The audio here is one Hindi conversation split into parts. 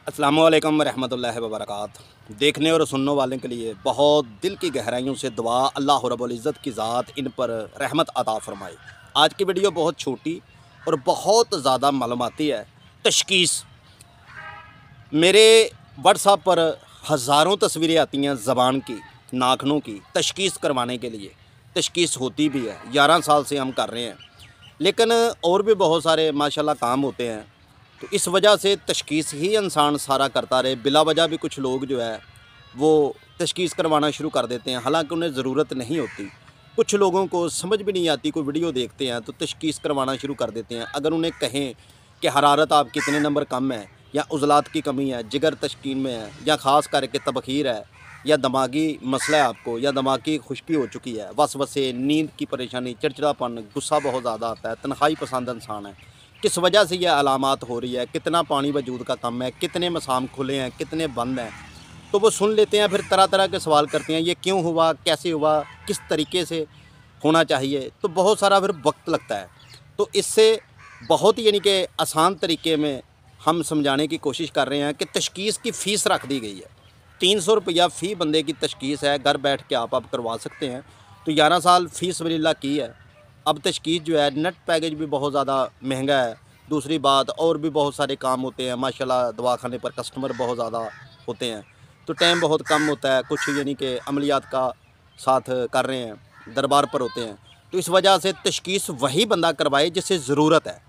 अस्सलामुअलैकुम रहमतुल्लाहि व बरकातहू। देखने और सुनने वाले के लिए बहुत दिल की गहराइयों से दुआ, अल्लाह रब्बुल इज़्ज़त की ज़ात इन पर रहमत अता फ़रमाए। आज की वीडियो बहुत छोटी और बहुत ज़्यादा मालूमाती है। तशख़ीस, मेरे व्हाट्सएप पर हज़ारों तस्वीरें आती हैं ज़बान की, नाखूनों की, तशख़ीस करवाने के लिए। तशख़ीस होती भी है, 11 साल से हम कर रहे हैं, लेकिन और भी बहुत सारे माशाल्लाह काम होते हैं। तो इस वजह से तशख़ीस ही इंसान सारा करता रहे, बिला वजह भी कुछ लोग जो है वो तशख़ीस करवाना शुरू कर देते हैं, हालांकि उन्हें ज़रूरत नहीं होती। कुछ लोगों को समझ भी नहीं आती, कोई वीडियो देखते हैं तो तशख़ीस करवाना शुरू कर देते हैं। अगर उन्हें कहें कि हरारत आप कितने नंबर कम है, या उज़लात की कमी है, जिगर तश्कीन में है, या ख़ास करके तबख़ीर है, या दिमागी मसला है आपको, या दिमागी खुश्की हो चुकी है, वसवसे, नींद की परेशानी, चिड़चिड़ापन, गुस्सा बहुत ज़्यादा आता है, तन्हाई पसंद इंसान है, किस वजह से ये अलामात हो रही है, कितना पानी वजूद का कम है, कितने मसाम खुले हैं, कितने बंद हैं, तो वो सुन लेते हैं। फिर तरह तरह के सवाल करते हैं, ये क्यों हुआ, कैसे हुआ, किस तरीके से होना चाहिए। तो बहुत सारा फिर वक्त लगता है। तो इससे बहुत यानी कि आसान तरीके में हम समझाने की कोशिश कर रहे हैं कि तशख़ीस की फ़ीस रख दी गई है। 300 रुपया फ़ी बंदे की तशख़ीस है, घर बैठ के आप करवा सकते हैं। तो 11 साल फ़ीस वलील्लाह की है। अब तशख़ीस जो है, नेट पैकेज भी बहुत ज़्यादा महंगा है। दूसरी बात, और भी बहुत सारे काम होते हैं माशाल्लाह, दवाखाने पर कस्टमर बहुत ज़्यादा होते हैं, तो टाइम बहुत कम होता है। कुछ यानी कि अमलियात का साथ कर रहे हैं, दरबार पर होते हैं, तो इस वजह से तशख़ीस वही बंदा करवाए जिसे ज़रूरत है।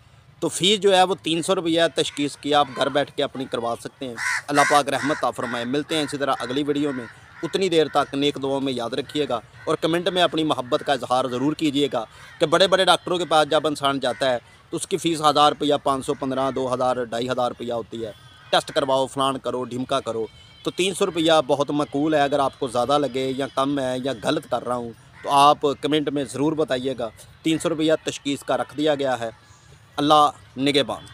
तो फ़ीस जो है वो 300 रुपया तशख़ीस की, आप घर बैठ के अपनी करवा सकते हैं। अल्लाह पाक रहमत अता फ़रमाए। मिलते हैं इसी तरह अगली वीडियो में। उतनी देर तक नेक दुआओं में याद रखिएगा और कमेंट में अपनी मोहब्बत का इजहार ज़रूर कीजिएगा कि बड़े बड़े डॉक्टरों के पास जब इंसान जाता है तो उसकी फ़ीस 1000 रुपया, 500, 15, 2000, 2500 रुपया होती है। टेस्ट करवाओ, फ़लान करो, ढिमका करो। तो 300 रुपया बहुत मकबूल है। अगर आपको ज़्यादा लगे या कम है या गलत कर रहा हूँ तो आप कमेंट में ज़रूर बताइएगा। 300 रुपया तशख़ीस का रख दिया गया है। अल्लाह निगहबान।